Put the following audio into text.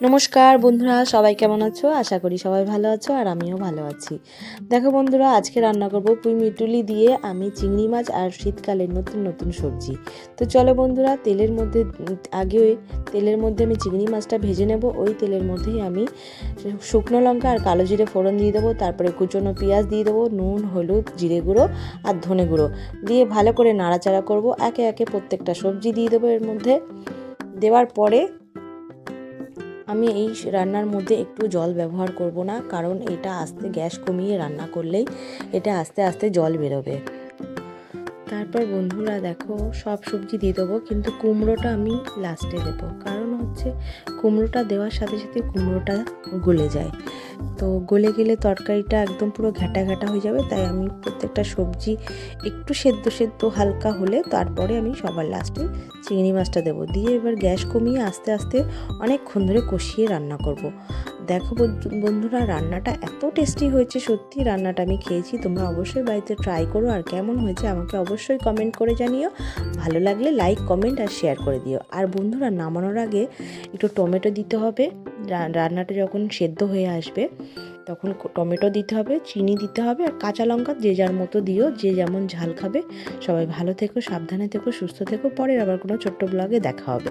নমস্কার বন্ধুরা, সবাই কেমন আছো? আশা করি সবাই ভালো আছো আর আমিও ভালো আছি। দেখো বন্ধুরা, আজকে রান্না করব পুঁই মিটুলি দিয়ে আমি চিংড়ি মাছ আর শীতকালের নতুন নতুন সবজি। তো চলো বন্ধুরা, তেলের মধ্যে আমি চিংড়ি মাছটা ভেজে নেব। ওই তেলের মধ্যেই আমি শুকনো লঙ্কা আর কালো জিরে ফোড়ন দিয়ে দেবো, তারপরে কুচনো পেঁয়াজ দিয়ে দেবো, নুন, হলুদ, জিরে গুঁড়ো আর ধনে গুঁড়ো দিয়ে ভালো করে নাড়াচাড়া করব। একে একে প্রত্যেকটা সবজি দিয়ে দেবো। এর মধ্যে দেওয়ার পরে আমি এই রান্নার মধ্যে একটু জল ব্যবহার করব না, কারণ এটা আস্তে গ্যাস কমিয়ে রান্না করলেই এটা আস্তে আস্তে জল বেরোবে। তারপর বন্ধুরা দেখো, সব সবজি দিয়ে দেবো, কিন্তু কুমড়োটা আমি লাস্টে দেবো, কারণ হচ্ছে কুমড়োটা দেওয়ার সাথে সাথে কুমড়োটা গলে যায়। তো গলে গেলে তরকারিটা একদম পুরো ঘ্যাটা ঘ্যাটা হয়ে যাবে, তাই আমি প্রত্যেকটা সবজি একটু সেদ্ধ সেদ্ধ হালকা হলে তারপরে আমি সবার লাস্টে চিংড়ি মাছটা দেবো। দিয়ে এবার গ্যাস কমিয়ে আস্তে আস্তে অনেকক্ষণ ধরে কষিয়ে রান্না করব। দেখো বন্ধুরা, রান্নাটা এত টেস্টি হয়েছে, সত্যি রান্নাটা আমি খেয়েছি। তোমরা অবশ্যই বাড়িতে ট্রাই করো, আর কেমন হয়েছে আমাকে অবশ্যই কমেন্ট করে জানিও। ভালো লাগলে লাইক, কমেন্ট আর শেয়ার করে দিও। আর বন্ধুরা, নামানোর আগে একটু টমেটো দিতে হবে। রান্নাটা যখন সেদ্ধ হয়ে আসবে তখন টমেটো দিতে হবে, চিনি দিতে হবে, আর কাঁচা লঙ্কা যে যার মতো দিও, যে যেমন ঝাল খাবে। সবাই ভালো থেকো, সাবধানে থেকো, সুস্থ থেকো। পরের আবার কোনো ছোট্ট ব্লগে দেখা হবে।